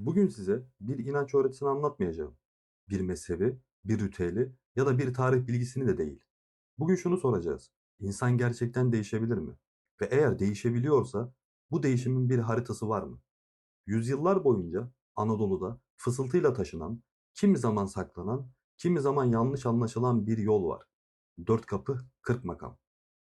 Bugün size bir inanç öğretisini anlatmayacağım. Bir mezhebi, bir ritüeli ya da bir tarih bilgisini de değil. Bugün şunu soracağız. İnsan gerçekten değişebilir mi? Ve eğer değişebiliyorsa bu değişimin bir haritası var mı? Yüzyıllar boyunca Anadolu'da fısıltıyla taşınan, kimi zaman saklanan, kimi zaman yanlış anlaşılan bir yol var. Dört kapı, 40 makam.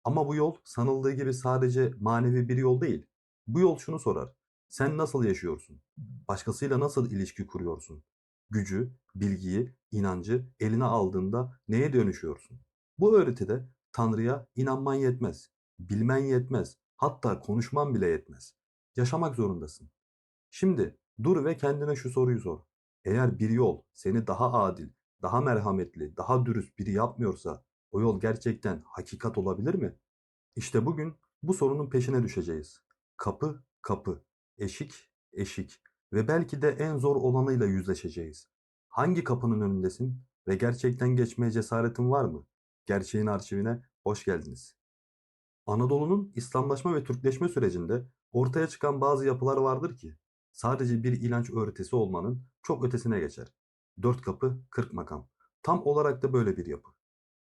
Ama bu yol sanıldığı gibi sadece manevi bir yol değil. Bu yol şunu sorar. Sen nasıl yaşıyorsun? Başkasıyla nasıl ilişki kuruyorsun? Gücü, bilgiyi, inancı eline aldığında neye dönüşüyorsun? Bu öğretide Tanrı'ya inanman yetmez. Bilmen yetmez. Hatta konuşman bile yetmez. Yaşamak zorundasın. Şimdi dur ve kendine şu soruyu sor. Eğer bir yol seni daha adil, daha merhametli, daha dürüst biri yapmıyorsa o yol gerçekten hakikat olabilir mi? İşte bugün bu sorunun peşine düşeceğiz. Kapı kapı, eşik eşik ve belki de en zor olanıyla yüzleşeceğiz. Hangi kapının önündesin ve gerçekten geçmeye cesaretin var mı? Gerçeğin arşivine hoş geldiniz. Anadolu'nun İslamlaşma ve Türkleşme sürecinde ortaya çıkan bazı yapılar vardır ki sadece bir inanç öğretisi olmanın çok ötesine geçer. Dört kapı, 40 makam. Tam olarak da böyle bir yapı.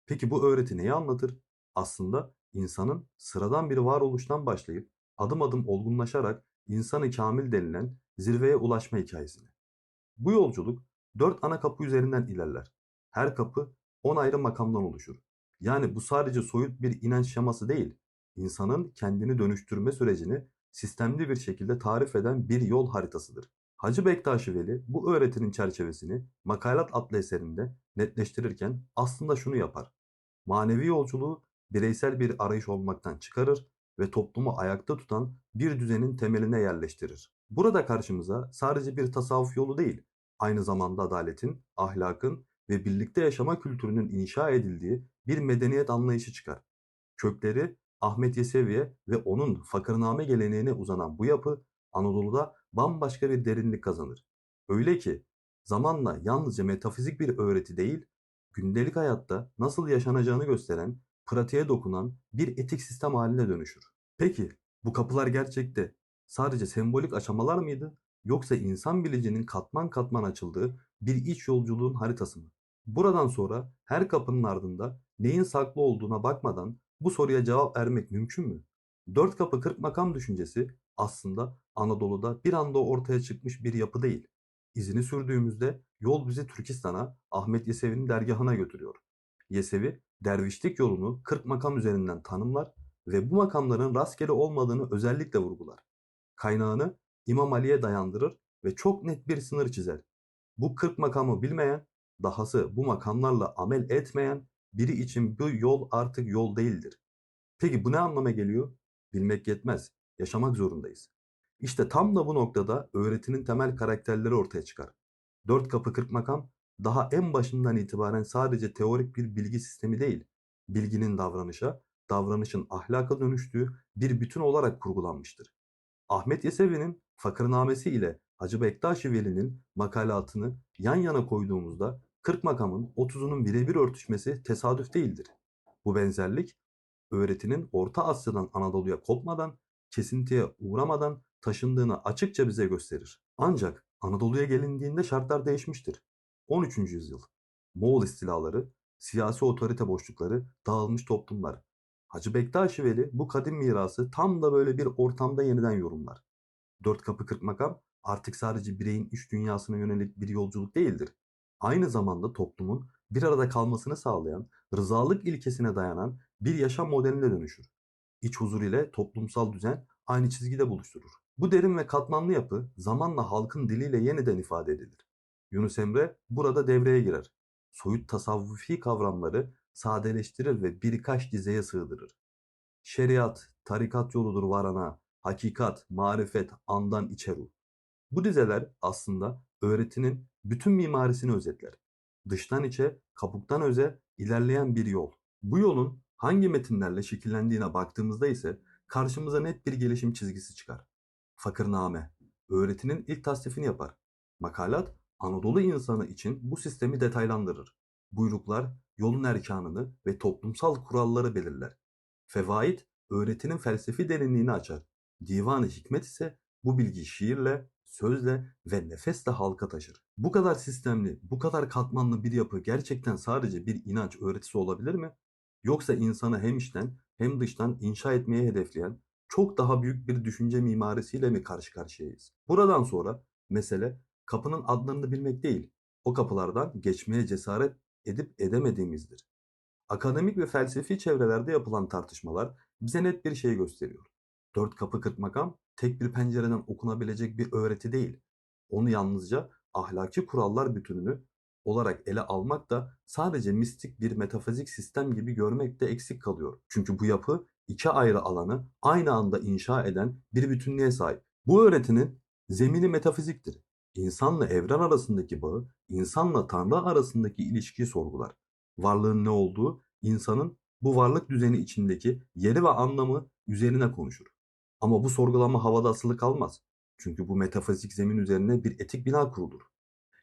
Peki bu öğreti neyi anlatır? Aslında insanın sıradan bir varoluştan başlayıp adım adım olgunlaşarak insanı kamil denilen zirveye ulaşma hikayesini. Bu yolculuk 4 ana kapı üzerinden ilerler. Her kapı 10 ayrı makamdan oluşur. Yani bu sadece soyut bir inanç şeması değil, insanın kendini dönüştürme sürecini sistemli bir şekilde tarif eden bir yol haritasıdır. Hacı Bektaşi Veli bu öğretinin çerçevesini Makalat adlı eserinde netleştirirken aslında şunu yapar. Manevi yolculuğu bireysel bir arayış olmaktan çıkarır ve toplumu ayakta tutan bir düzenin temeline yerleştirir. Burada karşımıza sadece bir tasavvuf yolu değil, aynı zamanda adaletin, ahlakın ve birlikte yaşama kültürünün inşa edildiği bir medeniyet anlayışı çıkar. Kökleri Ahmet Yesevi'ye ve onun fakirname geleneğine uzanan bu yapı Anadolu'da bambaşka bir derinlik kazanır. Öyle ki zamanla yalnızca metafizik bir öğreti değil, gündelik hayatta nasıl yaşanacağını gösteren, pratiğe dokunan bir etik sistem haline dönüşür. Peki bu kapılar gerçekte sadece sembolik aşamalar mıydı yoksa insan bilicinin katman katman açıldığı bir iç yolculuğun haritası mı? Buradan sonra her kapının ardında neyin saklı olduğuna bakmadan bu soruya cevap vermek mümkün mü? Dört kapı 40 makam düşüncesi aslında Anadolu'da bir anda ortaya çıkmış bir yapı değil. İzini sürdüğümüzde yol bizi Türkistan'a, Ahmet Yesevi'nin dergahına götürüyor. Yesevi, dervişlik yolunu 40 makam üzerinden tanımlar ve bu makamların rastgele olmadığını özellikle vurgular. Kaynağını İmam Ali'ye dayandırır ve çok net bir sınır çizer. Bu 40 makamı bilmeyen, dahası bu makamlarla amel etmeyen biri için bu yol artık yol değildir. Peki bu ne anlama geliyor? Bilmek yetmez. Yaşamak zorundayız. İşte tam da bu noktada öğretinin temel karakterleri ortaya çıkar. Dört kapı 40 makam daha en başından itibaren sadece teorik bir bilgi sistemi değil, bilginin davranışa, davranışın ahlaka dönüştüğü bir bütün olarak kurgulanmıştır. Ahmet Yesevi'nin Fakırnamesi ile Hacı Bektaşi Veli'nin makalatını yan yana koyduğumuzda 40 makamın 30'unun birebir örtüşmesi tesadüf değildir. Bu benzerlik öğretinin Orta Asya'dan Anadolu'ya kopmadan, kesintiye uğramadan taşındığını açıkça bize gösterir. Ancak Anadolu'ya gelindiğinde şartlar değişmiştir. 13. yüzyıl. Moğol istilaları, siyasi otorite boşlukları, dağılmış toplumlar. Hacı Bektaşi Veli bu kadim mirası tam da böyle bir ortamda yeniden yorumlar. Dört kapı 40 makam artık sadece bireyin iç dünyasına yönelik bir yolculuk değildir. Aynı zamanda toplumun bir arada kalmasını sağlayan, rızalık ilkesine dayanan bir yaşam modeline dönüşür. İç huzur ile toplumsal düzen aynı çizgide buluşturur. Bu derin ve katmanlı yapı zamanla halkın diliyle yeniden ifade edilir. Yunus Emre burada devreye girer. Soyut tasavvufi kavramları sadeleştirir ve birkaç dizeye sığdırır. Şeriat, tarikat yoludur varana, hakikat, marifet, andan içe ruh. Bu dizeler aslında öğretinin bütün mimarisini özetler. Dıştan içe, kabuktan öze ilerleyen bir yol. Bu yolun hangi metinlerle şekillendiğine baktığımızda ise karşımıza net bir gelişim çizgisi çıkar. Fakırname, öğretinin ilk tasnifini yapar. Makalat, Anadolu insanı için bu sistemi detaylandırır. Buyruklar, yolun erkanını ve toplumsal kuralları belirler. Fevaid, öğretinin felsefi derinliğini açar. Divan-ı Hikmet ise bu bilgiyi şiirle, sözle ve nefesle halka taşır. Bu kadar sistemli, bu kadar katmanlı bir yapı gerçekten sadece bir inanç öğretisi olabilir mi? Yoksa insanı hem içten hem dıştan inşa etmeye hedefleyen çok daha büyük bir düşünce mimarisiyle mi karşı karşıyayız? Buradan sonra mesele kapının adlarını bilmek değil, o kapılardan geçmeye cesaret edip edemediğimizdir. Akademik ve felsefi çevrelerde yapılan tartışmalar bize net bir şey gösteriyor. Dört kapı kırk makam tek bir pencereden okunabilecek bir öğreti değil. Onu yalnızca ahlaki kurallar bütününü olarak ele almak da sadece mistik bir metafizik sistem gibi görmek de eksik kalıyor. Çünkü bu yapı iki ayrı alanı aynı anda inşa eden bir bütünlüğe sahip. Bu öğretinin zemini metafiziktir. İnsanla evren arasındaki bağı, insanla Tanrı arasındaki ilişkiyi sorgular. Varlığın ne olduğu, insanın bu varlık düzeni içindeki yeri ve anlamı üzerine konuşur. Ama bu sorgulama havada asılı kalmaz. Çünkü bu metafizik zemin üzerine bir etik bina kurulur.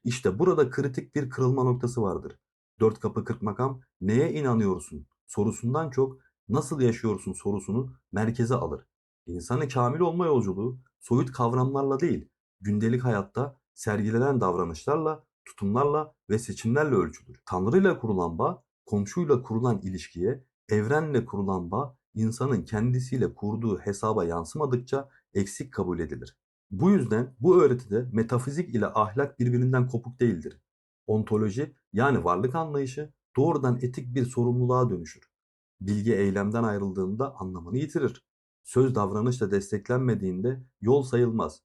İşte burada kritik bir kırılma noktası vardır. Dört kapı kırk makam neye inanıyorsun sorusundan çok nasıl yaşıyorsun sorusunu merkeze alır. İnsanı kamil olma yolculuğu soyut kavramlarla değil, gündelik hayatta sergilenen davranışlarla, tutumlarla ve seçimlerle ölçülür. Tanrı ile kurulan bağ, komşuyla kurulan ilişkiye, evrenle kurulan bağ, insanın kendisiyle kurduğu hesaba yansımadıkça eksik kabul edilir. Bu yüzden bu öğretide metafizik ile ahlak birbirinden kopuk değildir. Ontoloji yani varlık anlayışı doğrudan etik bir sorumluluğa dönüşür. Bilgi eylemden ayrıldığında anlamını yitirir. Söz davranışla desteklenmediğinde yol sayılmaz.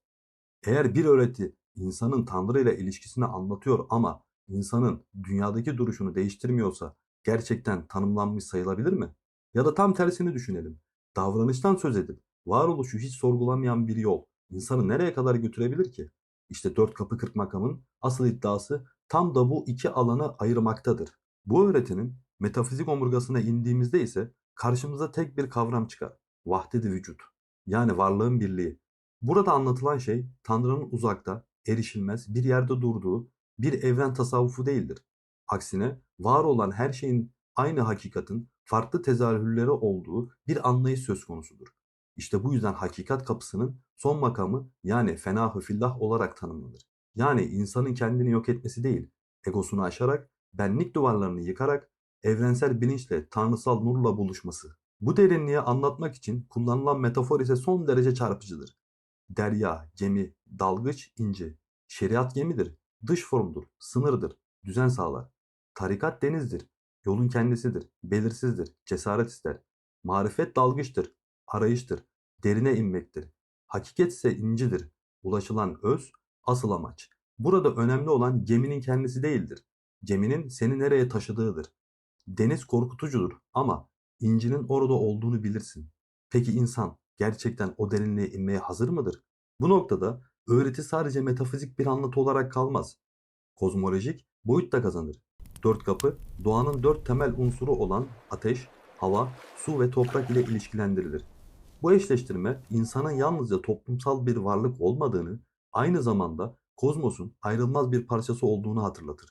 Eğer bir öğreti insanın Tanrı ile ilişkisini anlatıyor ama insanın dünyadaki duruşunu değiştirmiyorsa gerçekten tanımlanmış sayılabilir mi? Ya da tam tersini düşünelim. Davranıştan söz edip varoluşu hiç sorgulamayan bir yol insanı nereye kadar götürebilir ki? İşte dört kapı kırk makamın asıl iddiası tam da bu iki alanı ayırmaktadır. Bu öğretinin metafizik omurgasına indiğimizde ise karşımıza tek bir kavram çıkar. Vahdet-i vücut. Yani varlığın birliği. Burada anlatılan şey Tanrı'nın uzakta, erişilmez bir yerde durduğu bir evren tasavvufu değildir. Aksine var olan her şeyin aynı hakikatin farklı tezahürleri olduğu bir anlayış söz konusudur. İşte bu yüzden hakikat kapısının son makamı yani fenâ-hı fillah olarak tanımlanır. Yani insanın kendini yok etmesi değil, egosunu aşarak, benlik duvarlarını yıkarak evrensel bilinçle tanrısal nurla buluşması. Bu derinliği anlatmak için kullanılan metafor ise son derece çarpıcıdır. Derya, gemi, dalgıç, inci. Şeriat gemidir. Dış formdur, sınırdır, düzen sağlar. Tarikat denizdir. Yolun kendisidir, belirsizdir, cesaret ister. Marifet dalgıçtır, arayıştır, derine inmektir. Hakikat ise incidir. Ulaşılan öz, asıl amaç. Burada önemli olan geminin kendisi değildir. Geminin seni nereye taşıdığıdır. Deniz korkutucudur ama incinin orada olduğunu bilirsin. Peki insan gerçekten o derinliğe inmeye hazır mıdır? Bu noktada öğreti sadece metafizik bir anlatı olarak kalmaz. Kozmolojik boyut da kazanır. Dört kapı doğanın dört temel unsuru olan ateş, hava, su ve toprak ile ilişkilendirilir. Bu eşleştirme insanın yalnızca toplumsal bir varlık olmadığını, aynı zamanda kozmosun ayrılmaz bir parçası olduğunu hatırlatır.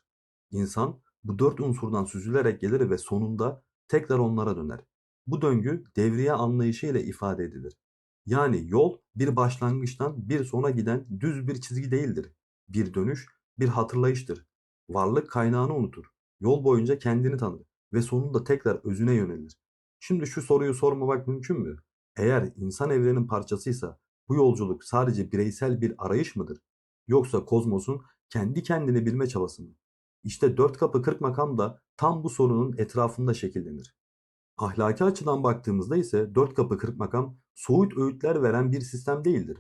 İnsan bu dört unsurdan süzülerek gelir ve sonunda tekrar onlara döner. Bu döngü devriye anlayışı ile ifade edilir. Yani yol bir başlangıçtan bir sona giden düz bir çizgi değildir. Bir dönüş, bir hatırlayıştır. Varlık kaynağını unutur. Yol boyunca kendini tanır ve sonunda tekrar özüne yönelir. Şimdi şu soruyu sormamak mümkün mü? Eğer insan evrenin parçasıysa bu yolculuk sadece bireysel bir arayış mıdır? Yoksa kozmosun kendi kendini bilme çabası mı? İşte dört kapı kırk makam da tam bu sorunun etrafında şekillenir. Ahlaki açıdan baktığımızda ise dört kapı kırk makam soyut öğütler veren bir sistem değildir.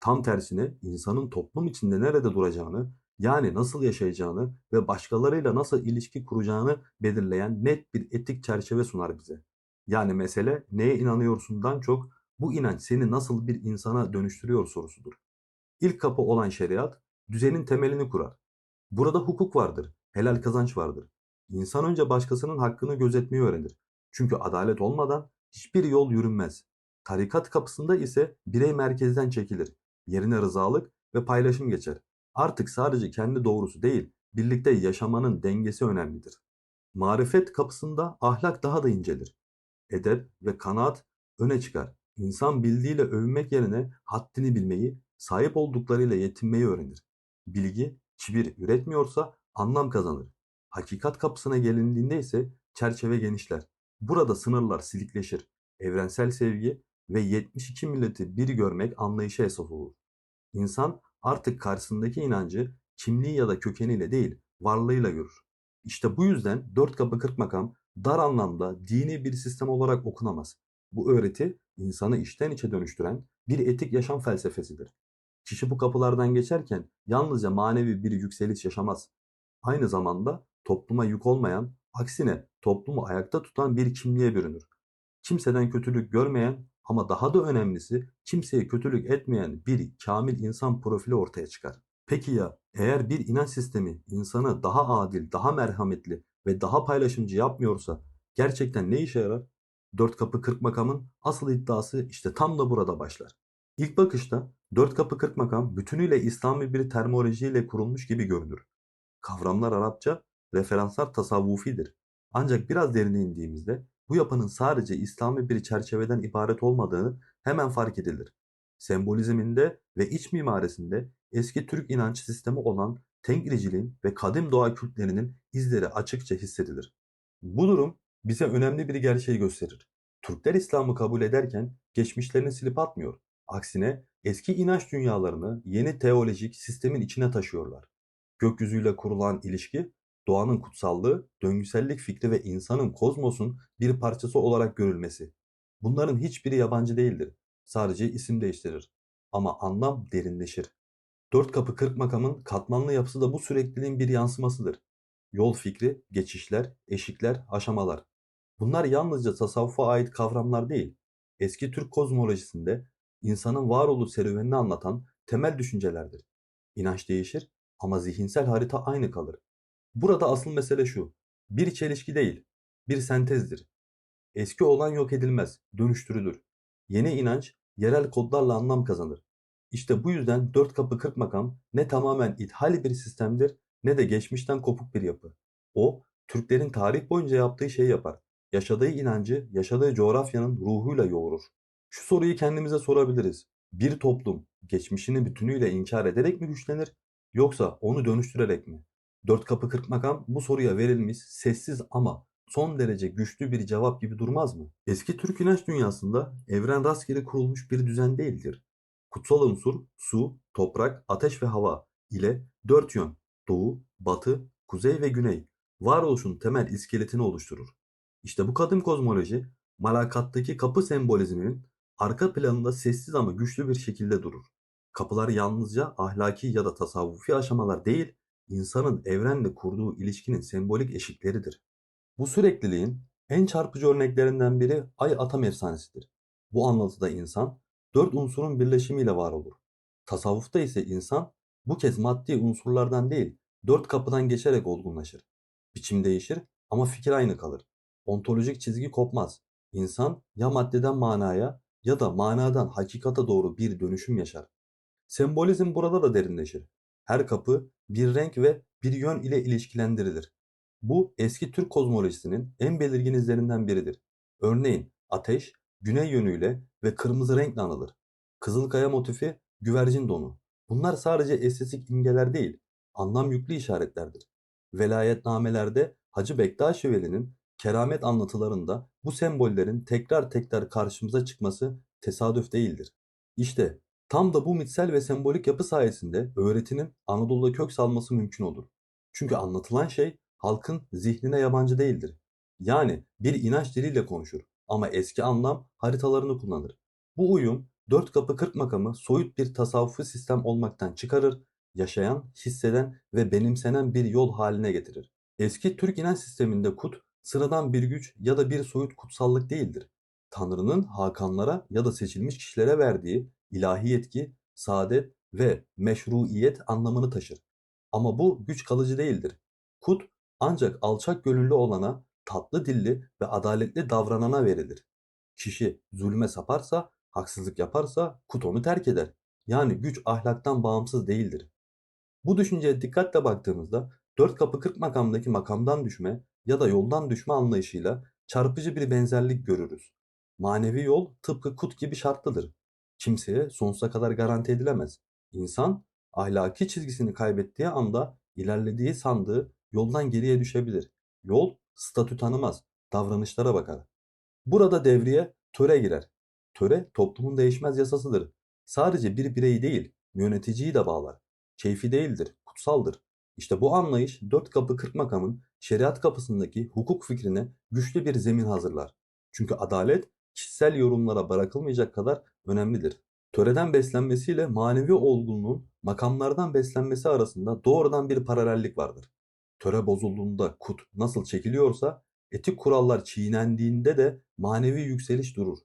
Tam tersine insanın toplum içinde nerede duracağını, yani nasıl yaşayacağını ve başkalarıyla nasıl ilişki kuracağını belirleyen net bir etik çerçeve sunar bize. Yani mesele neye inanıyorsundan çok bu inanç seni nasıl bir insana dönüştürüyor sorusudur. İlk kapı olan şeriat düzenin temelini kurar. Burada hukuk vardır, helal kazanç vardır. İnsan önce başkasının hakkını gözetmeyi öğrenir. Çünkü adalet olmadan hiçbir yol yürünmez. Tarikat kapısında ise birey merkezden çekilir. Yerine rızalık ve paylaşım geçer. Artık sadece kendi doğrusu değil, birlikte yaşamanın dengesi önemlidir. Marifet kapısında ahlak daha da incelir. Edep ve kanaat öne çıkar. İnsan bildiğiyle övünmek yerine haddini bilmeyi, sahip olduklarıyla yetinmeyi öğrenir. Bilgi, kibir üretmiyorsa anlam kazanır. Hakikat kapısına gelindiğinde ise çerçeve genişler. Burada sınırlar silikleşir. Evrensel sevgi ve 72 milleti bir görmek anlayışı esas olur. İnsan artık karşısındaki inancı kimliği ya da kökeniyle değil, varlığıyla görür. İşte bu yüzden dört kapı kırk makam dar anlamda dini bir sistem olarak okunamaz. Bu öğreti insanı içten içe dönüştüren bir etik yaşam felsefesidir. Kişi bu kapılardan geçerken yalnızca manevi bir yükseliş yaşamaz. Aynı zamanda topluma yük olmayan, aksine toplumu ayakta tutan bir kimliğe bürünür. Kimseden kötülük görmeyen ama daha da önemlisi kimseye kötülük etmeyen bir kamil insan profili ortaya çıkar. Peki ya eğer bir inanç sistemi insanı daha adil, daha merhametli ve daha paylaşımcı yapmıyorsa gerçekten ne işe yarar? Dört kapı kırk makamın asıl iddiası işte tam da burada başlar. İlk bakışta dört kapı kırk makam bütünüyle İslami bir terminolojiyle kurulmuş gibi görünür. Kavramlar Arapça, referanslar tasavvufidir. Ancak biraz derine indiğimizde bu yapının sadece İslami bir çerçeveden ibaret olmadığını hemen fark edilir. Sembolizminde ve iç mimarisinde eski Türk inanç sistemi olan Tengriciliğin ve kadim doğa kültlerinin izleri açıkça hissedilir. Bu durum bize önemli bir gerçeği gösterir. Türkler İslam'ı kabul ederken geçmişlerini silip atmıyor. Aksine eski inanç dünyalarını yeni teolojik sistemin içine taşıyorlar. Gökyüzüyle kurulan ilişki, doğanın kutsallığı, döngüsellik fikri ve insanın kozmosun bir parçası olarak görülmesi. Bunların hiçbiri yabancı değildir. Sadece isim değiştirir. Ama anlam derinleşir. Dört kapı kırk makamın katmanlı yapısı da bu sürekliliğin bir yansımasıdır. Yol fikri, geçişler, eşikler, aşamalar. Bunlar yalnızca tasavvufa ait kavramlar değil. Eski Türk kozmolojisinde insanın varoluş serüvenini anlatan temel düşüncelerdir. İnanç değişir ama zihinsel harita aynı kalır. Burada asıl mesele şu. Bir çelişki değil, bir sentezdir. Eski olan yok edilmez, dönüştürülür. Yeni inanç yerel kodlarla anlam kazanır. İşte bu yüzden dört kapı kırk makam ne tamamen ithal bir sistemdir ne de geçmişten kopuk bir yapı. O, Türklerin tarih boyunca yaptığı şeyi yapar. Yaşadığı inancı, yaşadığı coğrafyanın ruhuyla yoğurur. Şu soruyu kendimize sorabiliriz. Bir toplum geçmişini bütünüyle inkar ederek mi güçlenir yoksa onu dönüştürerek mi? Dört kapı kırk makam bu soruya verilmiş sessiz ama son derece güçlü bir cevap gibi durmaz mı? Eski Türk inanç dünyasında evren rastgele kurulmuş bir düzen değildir. Kutsal unsur su, toprak, ateş ve hava ile dört yön doğu, batı, kuzey ve güney varoluşun temel iskeletini oluşturur. İşte bu kadim kozmoloji Malakat'taki kapı sembolizminin arka planında sessiz ama güçlü bir şekilde durur. Kapılar yalnızca ahlaki ya da tasavvufi aşamalar değil, insanın evrenle kurduğu ilişkinin sembolik eşikleridir. Bu sürekliliğin en çarpıcı örneklerinden biri Ay Atam efsanesidir. Bu anlatıda insan dört unsurun birleşimiyle var olur. Tasavvufta ise insan bu kez maddi unsurlardan değil dört kapıdan geçerek olgunlaşır. Biçim değişir ama fikir aynı kalır. Ontolojik çizgi kopmaz. İnsan ya maddeden manaya ya da manadan hakikata doğru bir dönüşüm yaşar. Sembolizm burada da derinleşir. Her kapı bir renk ve bir yön ile ilişkilendirilir. Bu eski Türk kozmolojisinin en belirgin izlerinden biridir. Örneğin ateş güney yönüyle ve kırmızı renkle anılır. Kızılkaya motifi güvercin donu. Bunlar sadece estetik imgeler değil, anlam yüklü işaretlerdir. Velayetnamelerde Hacı Bektaşi Veli'nin keramet anlatılarında bu sembollerin tekrar tekrar karşımıza çıkması tesadüf değildir. İşte tam da bu mitsel ve sembolik yapı sayesinde öğretinin Anadolu'da kök salması mümkün olur. Çünkü anlatılan şey halkın zihnine yabancı değildir. Yani bir inanç diliyle konuşur ama eski anlam haritalarını kullanır. Bu uyum dört kapı kırk makamı soyut bir tasavvufi sistem olmaktan çıkarır, yaşayan, hisseden ve benimsenen bir yol haline getirir. Eski Türk inanç sisteminde kut sıradan bir güç ya da bir soyut kutsallık değildir. Tanrı'nın hakanlara ya da seçilmiş kişilere verdiği ilahi yetki, saadet ve meşruiyet anlamını taşır. Ama bu güç kalıcı değildir. Kut ancak alçak gönüllü olana, tatlı dilli ve adaletli davranana verilir. Kişi zulme saparsa, haksızlık yaparsa kut onu terk eder. Yani güç ahlaktan bağımsız değildir. Bu düşünceye dikkatle baktığımızda dört kapı kırk makamdaki makamdan düşme ya da yoldan düşme anlayışıyla çarpıcı bir benzerlik görürüz. Manevi yol tıpkı kut gibi şartlıdır. Kimseye sonsuza kadar garanti edilemez. İnsan ahlaki çizgisini kaybettiği anda ilerlediği sandığı yoldan geriye düşebilir. Yol statü tanımaz, davranışlara bakar. Burada devreye töre girer. Töre toplumun değişmez yasasıdır. Sadece bir bireyi değil, yöneticiyi de bağlar. Keyfi değildir, kutsaldır. İşte bu anlayış dört kapı kırk makamın şeriat kapısındaki hukuk fikrine güçlü bir zemin hazırlar. Çünkü adalet kişisel yorumlara bırakılmayacak kadar önemlidir. Töreden beslenmesiyle manevi olgunluğun makamlardan beslenmesi arasında doğrudan bir paralellik vardır. Töre bozulduğunda kut nasıl çekiliyorsa etik kurallar çiğnendiğinde de manevi yükseliş durur.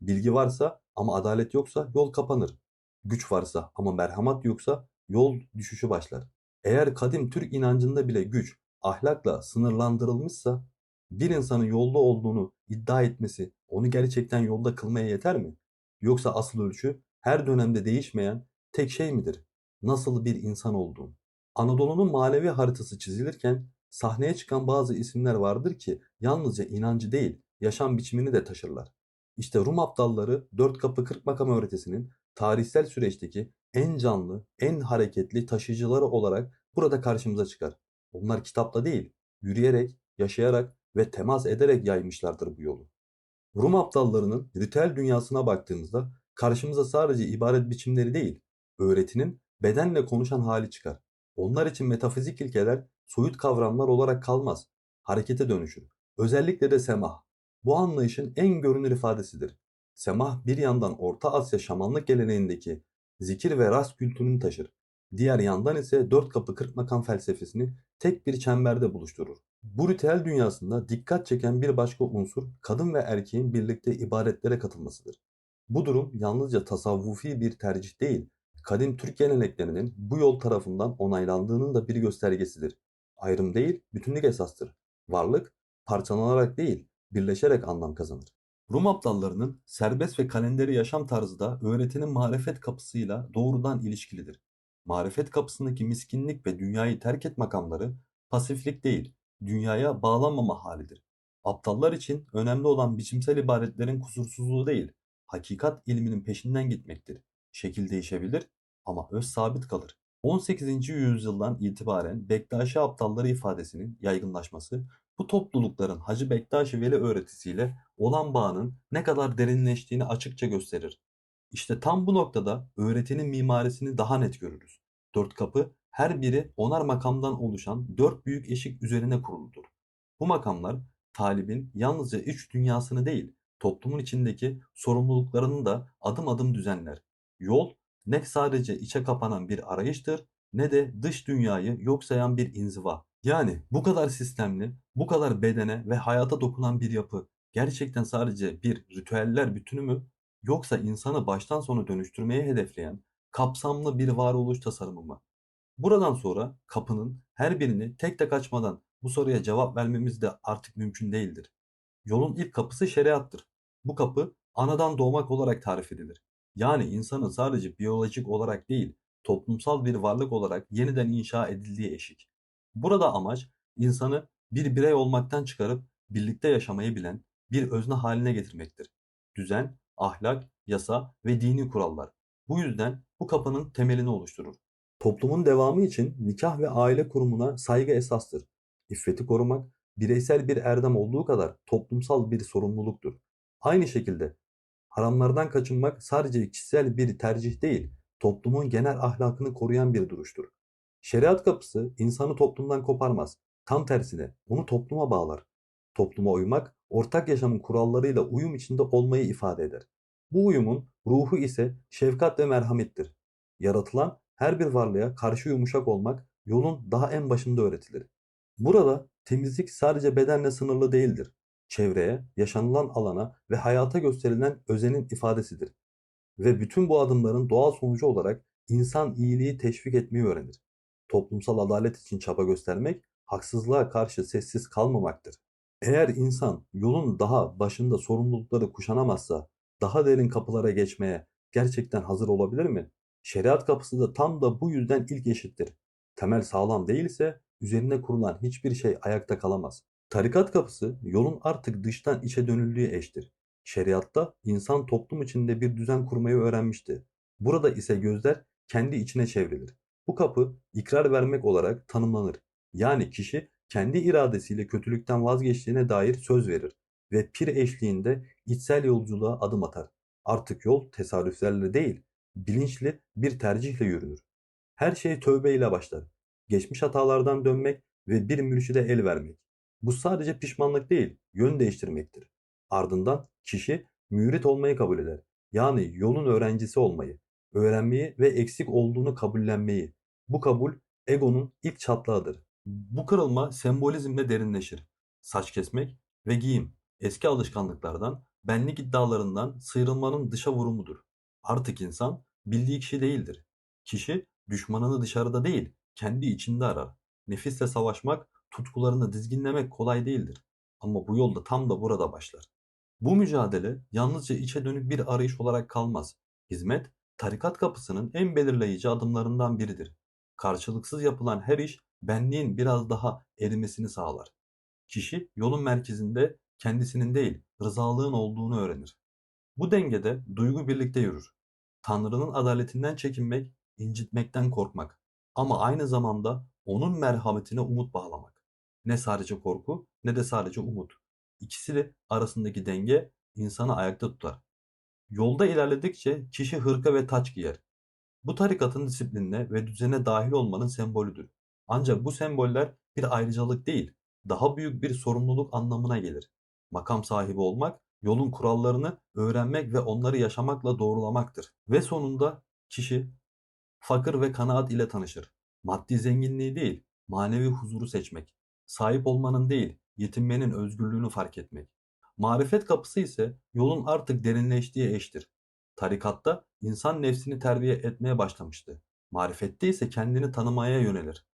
Bilgi varsa ama adalet yoksa yol kapanır. Güç varsa ama merhamet yoksa yol düşüşü başlar. Eğer kadim Türk inancında bile güç ahlakla sınırlandırılmışsa bir insanın yolda olduğunu iddia etmesi onu gerçekten yolda kılmaya yeter mi? Yoksa asıl ölçü her dönemde değişmeyen tek şey midir? Nasıl bir insan olduğun. Anadolu'nun manevi haritası çizilirken sahneye çıkan bazı isimler vardır ki yalnızca inancı değil, yaşam biçimini de taşırlar. İşte Rum aptalları dört kapı kırk makam öğretisinin tarihsel süreçteki en canlı, en hareketli taşıyıcıları olarak burada karşımıza çıkar. Onlar kitapta değil, yürüyerek, yaşayarak ve temas ederek yaymışlardır bu yolu. Rum aptallarının ritüel dünyasına baktığımızda karşımıza sadece ibaret biçimleri değil, öğretinin bedenle konuşan hali çıkar. Onlar için metafizik ilkeler soyut kavramlar olarak kalmaz, harekete dönüşür. Özellikle de semah. Bu anlayışın en görünür ifadesidir. Semah bir yandan Orta Asya şamanlık geleneğindeki zikir ve rast kültürünü taşır. Diğer yandan ise dört kapı kırk makam felsefesini tek bir çemberde buluşturur. Bu ritüel dünyasında dikkat çeken bir başka unsur kadın ve erkeğin birlikte ibadetlere katılmasıdır. Bu durum yalnızca tasavvufi bir tercih değil, kadim Türk geleneklerinin bu yol tarafından onaylandığının da bir göstergesidir. Ayrım değil, bütünlük esastır. Varlık parçalanarak değil, birleşerek anlam kazanır. Rum aptallarının serbest ve kalenderi yaşam tarzı da öğretinin marifet kapısıyla doğrudan ilişkilidir. Marifet kapısındaki miskinlik ve dünyayı terk et makamları pasiflik değil, dünyaya bağlanmama halidir. Aptallar için önemli olan biçimsel ibadetlerin kusursuzluğu değil, hakikat ilminin peşinden gitmektir. Şekil değişebilir ama öz sabit kalır. 18. yüzyıldan itibaren Bektaşi aptalları ifadesinin yaygınlaşması, bu toplulukların Hacı Bektaşi Veli öğretisiyle olan bağının ne kadar derinleştiğini açıkça gösterir. İşte tam bu noktada öğretinin mimarisini daha net görürüz. Dört kapı her biri onar makamdan oluşan dört büyük eşik üzerine kuruludur. Bu makamlar talibin yalnızca iç dünyasını değil, toplumun içindeki sorumluluklarını da adım adım düzenler. Yol ne sadece içe kapanan bir arayıştır ne de dış dünyayı yok sayan bir inziva. Yani bu kadar sistemli, bu kadar bedene ve hayata dokunan bir yapı gerçekten sadece bir ritüeller bütünü mü? Yoksa insanı baştan sona dönüştürmeye hedefleyen kapsamlı bir varoluş tasarımı mı? Buradan sonra kapının her birini tek tek açmadan bu soruya cevap vermemiz de artık mümkün değildir. Yolun ilk kapısı şeriattır. Bu kapı anadan doğmak olarak tarif edilir. Yani insanın sadece biyolojik olarak değil, toplumsal bir varlık olarak yeniden inşa edildiği eşik. Burada amaç insanı bir birey olmaktan çıkarıp birlikte yaşamayı bilen bir özne haline getirmektir. Düzen, ahlak, yasa ve dini kurallar. Bu yüzden bu kapının temelini oluşturur. Toplumun devamı için nikah ve aile kurumuna saygı esastır. İffeti korumak bireysel bir erdem olduğu kadar toplumsal bir sorumluluktur. Aynı şekilde haramlardan kaçınmak sadece kişisel bir tercih değil, toplumun genel ahlakını koruyan bir duruştur. Şeriat kapısı insanı toplumdan koparmaz. Tam tersine onu topluma bağlar. Topluma uymak, ortak yaşamın kurallarıyla uyum içinde olmayı ifade eder. Bu uyumun ruhu ise şefkat ve merhamettir. Yaratılan her bir varlığa karşı yumuşak olmak yolun daha en başında öğretilir. Burada temizlik sadece bedenle sınırlı değildir. Çevreye, yaşanılan alana ve hayata gösterilen özenin ifadesidir. Ve bütün bu adımların doğal sonucu olarak insan iyiliği teşvik etmeyi öğrenir. Toplumsal adalet için çaba göstermek, haksızlığa karşı sessiz kalmamaktır. Eğer insan yolun daha başında sorumlulukları kuşanamazsa, daha derin kapılara geçmeye gerçekten hazır olabilir mi? Şeriat kapısı da tam da bu yüzden ilk eşittir. Temel sağlam değilse üzerine kurulan hiçbir şey ayakta kalamaz. Tarikat kapısı yolun artık dıştan içe dönüldüğü eştir. Şeriatta insan toplum içinde bir düzen kurmayı öğrenmişti. Burada ise gözler kendi içine çevrilir. Bu kapı ikrar vermek olarak tanımlanır. Yani kişi kendi iradesiyle kötülükten vazgeçtiğine dair söz verir ve pir eşliğinde içsel yolculuğa adım atar. Artık yol tesadüflerle değil, bilinçli bir tercihle yürünür. Her şey tövbeyle başlar. Geçmiş hatalardan dönmek ve bir mürşide el vermek. Bu sadece pişmanlık değil, yön değiştirmektir. Ardından kişi mürit olmayı kabul eder. Yani yolun öğrencisi olmayı, öğrenmeyi ve eksik olduğunu kabullenmeyi. Bu kabul egonun ilk çatlağıdır. Bu kırılma sembolizmle derinleşir. Saç kesmek ve giyim eski alışkanlıklardan, benlik iddialarından sıyrılmanın dışa vurumudur. Artık insan bildiği kişi değildir. Kişi düşmanını dışarıda değil, kendi içinde arar. Nefisle savaşmak, tutkularını dizginlemek kolay değildir. Ama bu yolda tam da burada başlar. Bu mücadele yalnızca içe dönük bir arayış olarak kalmaz. Hizmet, tarikat kapısının en belirleyici adımlarından biridir. Karşılıksız yapılan her iş benliğin biraz daha erimesini sağlar. Kişi yolun merkezinde kendisinin değil, rızalığın olduğunu öğrenir. Bu dengede duygu birlikte yürür. Tanrı'nın adaletinden çekinmek, incitmekten korkmak. Ama aynı zamanda onun merhametine umut bağlamak. Ne sadece korku ne de sadece umut. İkisi de arasındaki denge insanı ayakta tutar. Yolda ilerledikçe kişi hırka ve taç giyer. Bu tarikatın disiplinine ve düzene dahil olmanın sembolüdür. Ancak bu semboller bir ayrıcalık değil, daha büyük bir sorumluluk anlamına gelir. Makam sahibi olmak, yolun kurallarını öğrenmek ve onları yaşamakla doğrulamaktır. Ve sonunda kişi fakir ve kanaat ile tanışır. Maddi zenginliği değil, manevi huzuru seçmek. Sahip olmanın değil, yetinmenin özgürlüğünü fark etmek. Marifet kapısı ise yolun artık derinleştiği eştir. Tarikatta insan nefsini terbiye etmeye başlamıştı. Marifette ise kendini tanımaya yönelir.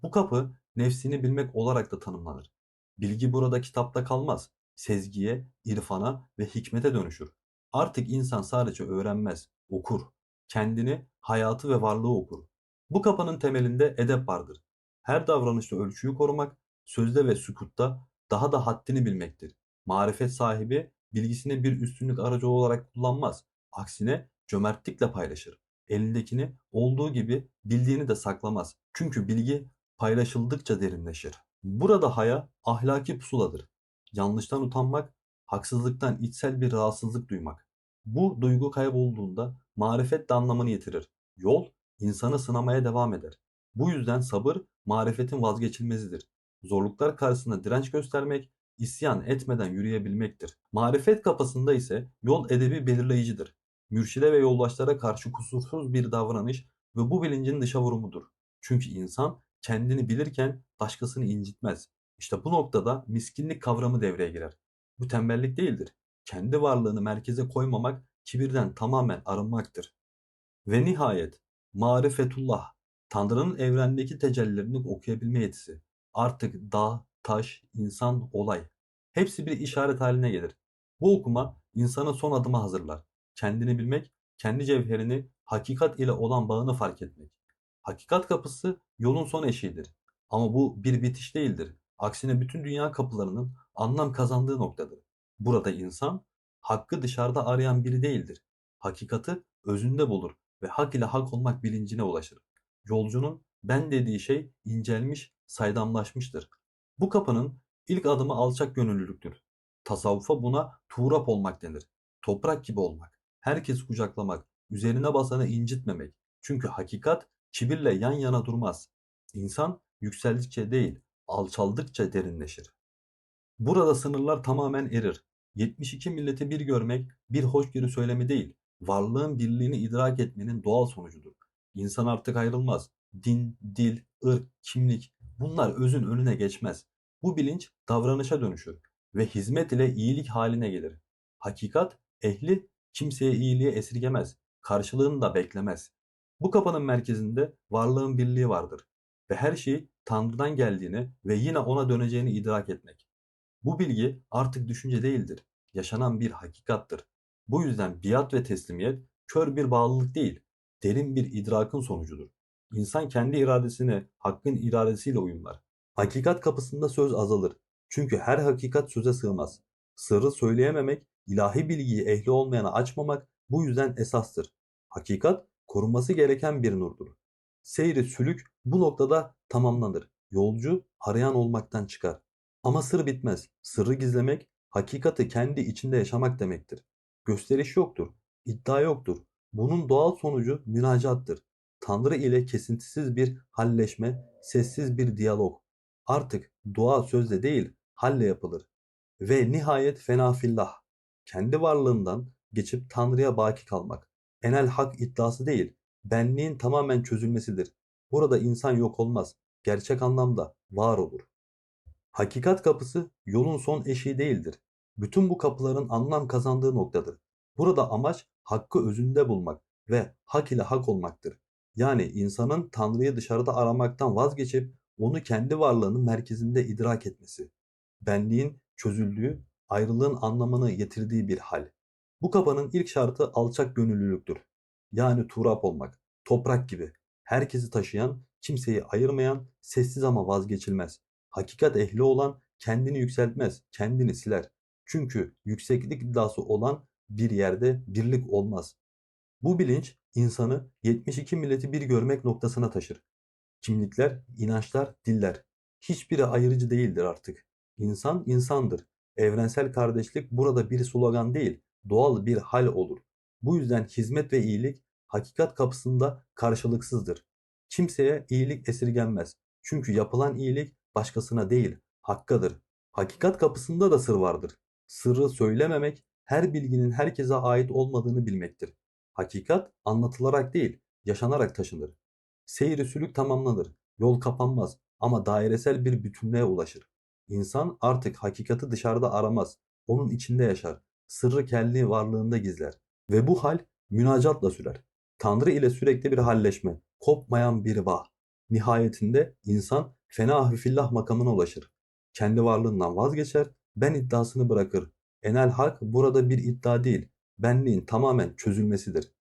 Bu kapı nefsini bilmek olarak da tanımlanır. Bilgi burada kitapta kalmaz. Sezgiye, irfana ve hikmete dönüşür. Artık insan sadece öğrenmez, okur. Kendini, hayatı ve varlığı okur. Bu kapının temelinde edep vardır. Her davranışta ölçüyü korumak, sözde ve sükutta daha da haddini bilmektir. Marifet sahibi bilgisini bir üstünlük aracı olarak kullanmaz. Aksine cömertlikle paylaşır. Elindekini olduğu gibi bildiğini de saklamaz. Çünkü bilgi paylaşıldıkça derinleşir. Burada haya ahlaki pusuladır. Yanlıştan utanmak, haksızlıktan içsel bir rahatsızlık duymak. Bu duygu kaybolduğunda marifet de anlamını yitirir. Yol insanı sınamaya devam eder. Bu yüzden sabır marifetin vazgeçilmezidir. Zorluklar karşısında direnç göstermek, isyan etmeden yürüyebilmektir. Marifet kapısında ise yol edebi belirleyicidir. Mürşide ve yoldaşlara karşı kusursuz bir davranış ve bu bilincin dışa vurumudur. Çünkü insan kendini bilirken başkasını incitmez. İşte bu noktada miskinlik kavramı devreye girer. Bu tembellik değildir. Kendi varlığını merkeze koymamak kibirden tamamen arınmaktır. Ve nihayet marifetullah, Tanrı'nın evrendeki tecellilerini okuyabilme yetisi. Artık dağ, taş, insan, olay. Hepsi bir işaret haline gelir. Bu okuma insanı son adıma hazırlar. Kendini bilmek, kendi cevherini, hakikat ile olan bağını fark etmek. Hakikat kapısı yolun son eşiğidir. Ama bu bir bitiş değildir. Aksine bütün dünya kapılarının anlam kazandığı noktadır. Burada insan hakkı dışarıda arayan biri değildir. Hakikati özünde bulur ve hak ile hak olmak bilincine ulaşır. Yolcunun ben dediği şey incelmiş, saydamlaşmıştır. Bu kapının ilk adımı alçak gönüllülüktür. Tasavvufa buna tuğrap olmak denir. Toprak gibi olmak, herkes kucaklamak, üzerine basanı incitmemek. Çünkü hakikat kibirle yan yana durmaz. İnsan yükseldikçe değil, alçaldıkça derinleşir. Burada sınırlar tamamen erir. 72 milleti bir görmek bir hoşgörü söylemi değil, varlığın birliğini idrak etmenin doğal sonucudur. İnsan artık ayrılmaz. Din, dil, ırk, kimlik bunlar özün önüne geçmez. Bu bilinç davranışa dönüşür ve hizmet ile iyilik haline gelir. Hakikat ehli kimseye iyiliği esirgemez, karşılığını da beklemez. Bu kapının merkezinde varlığın birliği vardır ve her şey Tanrı'dan geldiğini ve yine ona döneceğini idrak etmek. Bu bilgi artık düşünce değildir, yaşanan bir hakikattır. Bu yüzden biat ve teslimiyet kör bir bağlılık değil, derin bir idrakın sonucudur. İnsan kendi iradesini hakkın iradesiyle uyumlar. Hakikat kapısında söz azalır. Çünkü her hakikat söze sığmaz. Sırrı söyleyememek, ilahi bilgiyi ehli olmayana açmamak bu yüzden esastır. Hakikat korunması gereken bir nurdur. Seyri sülük bu noktada tamamlanır. Yolcu arayan olmaktan çıkar. Ama sır bitmez. Sırrı gizlemek, hakikati kendi içinde yaşamak demektir. Gösteriş yoktur, iddia yoktur. Bunun doğal sonucu münacattır. Tanrı ile kesintisiz bir halleşme, sessiz bir diyalog. Artık dua sözle değil, halle yapılır. Ve nihayet fenafillah. Kendi varlığından geçip Tanrı'ya baki kalmak. Enel hak iddiası değil, benliğin tamamen çözülmesidir. Burada insan yok olmaz. Gerçek anlamda var olur. Hakikat kapısı yolun son eşiği değildir. Bütün bu kapıların anlam kazandığı noktadır. Burada amaç hakkı özünde bulmak ve hak ile hak olmaktır. Yani insanın Tanrı'yı dışarıda aramaktan vazgeçip onu kendi varlığının merkezinde idrak etmesi. Benliğin çözüldüğü, ayrılığın anlamını yitirdiği bir hal. Bu kapının ilk şartı alçak gönüllülüktür. Yani turap olmak, toprak gibi. Herkesi taşıyan, kimseyi ayırmayan, sessiz ama vazgeçilmez. Hakikat ehli olan kendini yükseltmez, kendini siler. Çünkü yükseklik iddiası olan bir yerde birlik olmaz. Bu bilinç insanı 72 milleti bir görmek noktasına taşır. Kimlikler, inançlar, diller. Hiçbiri ayrıcı değildir artık. İnsan insandır. Evrensel kardeşlik burada bir slogan değil, doğal bir hal olur. Bu yüzden hizmet ve iyilik hakikat kapısında karşılıksızdır. Kimseye iyilik esirgenmez. Çünkü yapılan iyilik başkasına değil, hakkadır. Hakikat kapısında da sır vardır. Sırrı söylememek, her bilginin herkese ait olmadığını bilmektir. Hakikat anlatılarak değil, yaşanarak taşınır. Seyri sülük tamamlanır. Yol kapanmaz ama dairesel bir bütünlüğe ulaşır. İnsan artık hakikati dışarıda aramaz. Onun içinde yaşar. Sırrı kendi varlığında gizler. Ve bu hal münacatla sürer. Tanrı ile sürekli bir halleşme. Kopmayan bir bağ. Nihayetinde insan fena fillah makamına ulaşır. Kendi varlığından vazgeçer. Ben iddiasını bırakır. Enel hak burada bir iddia değil. Benliğin tamamen çözülmesidir.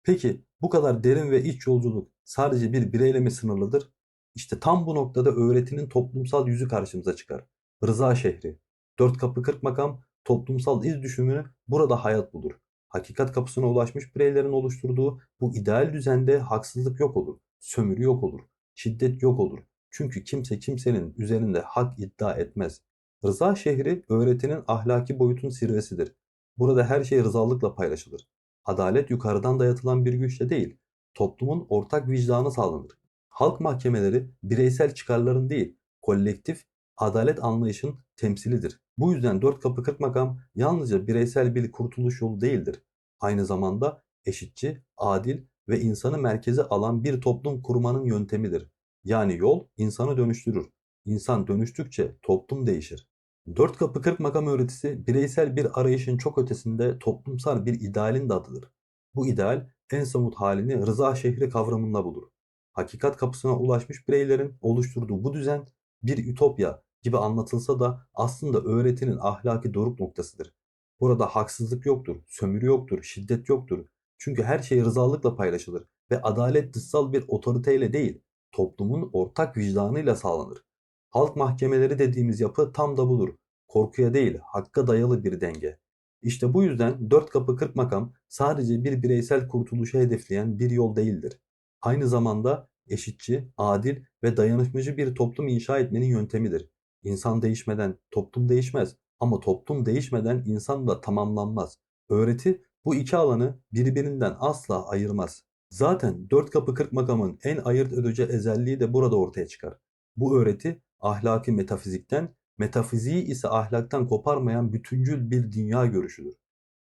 Peki bu kadar derin ve iç yolculuk sadece bir bireyle mi sınırlıdır? İşte tam bu noktada öğretinin toplumsal yüzü karşımıza çıkar. Rıza şehri. Dört kapı kırk makam toplumsal iz düşümünü burada hayat bulur. Hakikat kapısına ulaşmış bireylerin oluşturduğu bu ideal düzende haksızlık yok olur. Sömürü yok olur. Şiddet yok olur. Çünkü kimse kimsenin üzerinde hak iddia etmez. Rıza şehri öğretinin ahlaki boyutun zirvesidir. Burada her şey rızalıkla paylaşılır. Adalet yukarıdan dayatılan bir güçle değil, toplumun ortak vicdanı sağlanır. Halk mahkemeleri bireysel çıkarların değil, kolektif adalet anlayışın temsilidir. Bu yüzden dört kapı kırk makam yalnızca bireysel bir kurtuluş yolu değildir. Aynı zamanda eşitçi, adil ve insanı merkeze alan bir toplum kurmanın yöntemidir. Yani yol insanı dönüştürür. İnsan dönüştükçe toplum değişir. Dört kapı kırk makam öğretisi bireysel bir arayışın çok ötesinde toplumsal bir idealin de adıdır. Bu ideal en somut halini rıza şehri kavramında bulur. Hakikat kapısına ulaşmış bireylerin oluşturduğu bu düzen bir ütopya gibi anlatılsa da aslında öğretinin ahlaki doruk noktasıdır. Burada haksızlık yoktur, sömürü yoktur, şiddet yoktur. Çünkü her şey rızalıkla paylaşılır ve adalet dışsal bir otoriteyle değil, toplumun ortak vicdanıyla sağlanır. Halk mahkemeleri dediğimiz yapı tam da budur. Korkuya değil, hakka dayalı bir denge. İşte bu yüzden dört kapı kırk makam sadece bir bireysel kurtuluşu hedefleyen bir yol değildir. Aynı zamanda eşitçi, adil ve dayanışmacı bir toplum inşa etmenin yöntemidir. İnsan değişmeden toplum değişmez ama toplum değişmeden insan da tamamlanmaz. Öğreti bu iki alanı birbirinden asla ayırmaz. Zaten dört kapı kırk makamın en ayırt edici özelliği de burada ortaya çıkar. Bu öğreti ahlaki metafizikten, metafiziği ise ahlaktan koparmayan bütüncül bir dünya görüşüdür.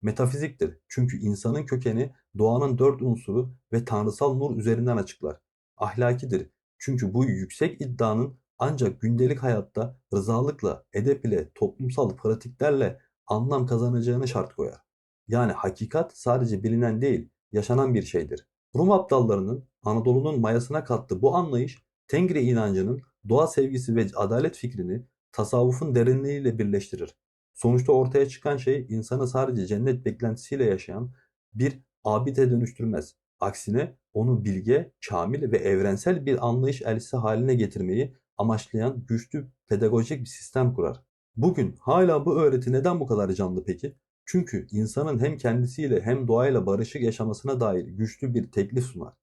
Metafiziktir çünkü insanın kökeni doğanın dört unsuru ve tanrısal nur üzerinden açıklar. Ahlakidir çünkü bu yüksek iddianın ancak gündelik hayatta rızalıkla, edep ile, toplumsal pratiklerle anlam kazanacağını şart koyar. Yani hakikat sadece bilinen değil, yaşanan bir şeydir. Rum aptallarının Anadolu'nun mayasına kattığı bu anlayış, Tengri inancının doğa sevgisi ve adalet fikrini tasavvufun derinliğiyle birleştirir. Sonuçta ortaya çıkan şey insanı sadece cennet beklentisiyle yaşayan bir abide dönüştürmez. Aksine onu bilge, kamil ve evrensel bir anlayış elçisi haline getirmeyi amaçlayan güçlü pedagojik bir sistem kurar. Bugün hala bu öğreti neden bu kadar canlı peki? Çünkü insanın hem kendisiyle hem doğayla barışık yaşamasına dair güçlü bir teklif sunar.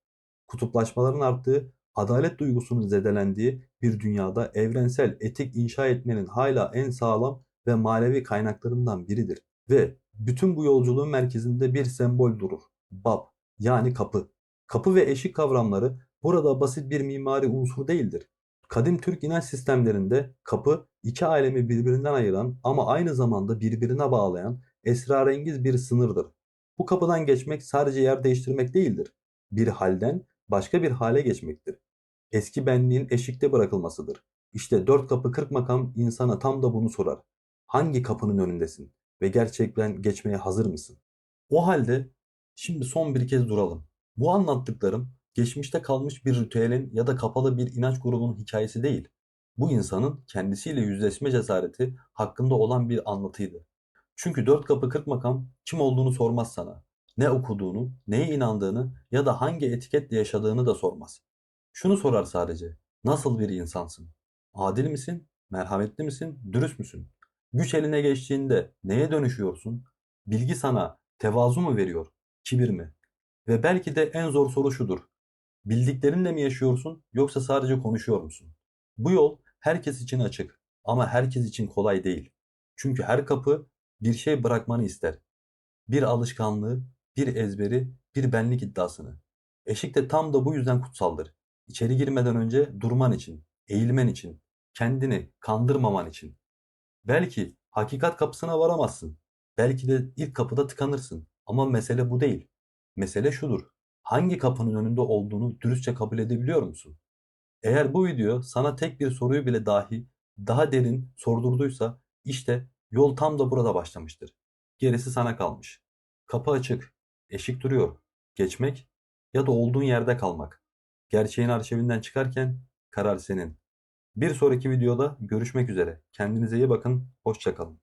Kutuplaşmaların arttığı, adalet duygusunun zedelendiği bir dünyada evrensel etik inşa etmenin hala en sağlam ve manevi kaynaklarından biridir. Ve bütün bu yolculuğun merkezinde bir sembol durur. Bab, yani kapı. Kapı ve eşik kavramları burada basit bir mimari unsur değildir. Kadim Türk inanç sistemlerinde kapı iki alemi birbirinden ayıran ama aynı zamanda birbirine bağlayan esrarengiz bir sınırdır. Bu kapıdan geçmek sadece yer değiştirmek değildir. Bir halden başka bir hale geçmektir. Eski benliğin eşikte bırakılmasıdır. İşte dört kapı kırk makam insana tam da bunu sorar. Hangi kapının önündesin ve gerçekten geçmeye hazır mısın? O halde şimdi son bir kez duralım. Bu anlattıklarım geçmişte kalmış bir ritüelin ya da kapalı bir inanç grubunun hikayesi değil. Bu insanın kendisiyle yüzleşme cesareti hakkında olan bir anlatıydı. Çünkü dört kapı kırk makam kim olduğunu sormaz sana. Ne okuduğunu, neye inandığını ya da hangi etiketle yaşadığını da sormaz. Şunu sorar sadece. Nasıl bir insansın? Adil misin? Merhametli misin? Dürüst müsün? Güç eline geçtiğinde neye dönüşüyorsun? Bilgi sana tevazu mu veriyor? Kibir mi? Ve belki de en zor soru şudur. Bildiklerinle mi yaşıyorsun yoksa sadece konuşuyor musun? Bu yol herkes için açık ama herkes için kolay değil. Çünkü her kapı bir şey bırakmanı ister. Bir alışkanlığı, bir ezberi, bir benlik iddiasını. Eşik de tam da bu yüzden kutsaldır. İçeri girmeden önce durman için, eğilmen için, kendini kandırmaman için. Belki hakikat kapısına varamazsın. Belki de ilk kapıda tıkanırsın. Ama mesele bu değil. Mesele şudur. Hangi kapının önünde olduğunu dürüstçe kabul edebiliyor musun? Eğer bu video sana tek bir soruyu bile dahi daha derin sordurduysa işte yol tam da burada başlamıştır. Gerisi sana kalmış. Kapı açık, eşik duruyor. Geçmek ya da olduğun yerde kalmak. Gerçeğin arşivinden çıkarken karar senin. Bir sonraki videoda görüşmek üzere. Kendinize iyi bakın. Hoşça kalın.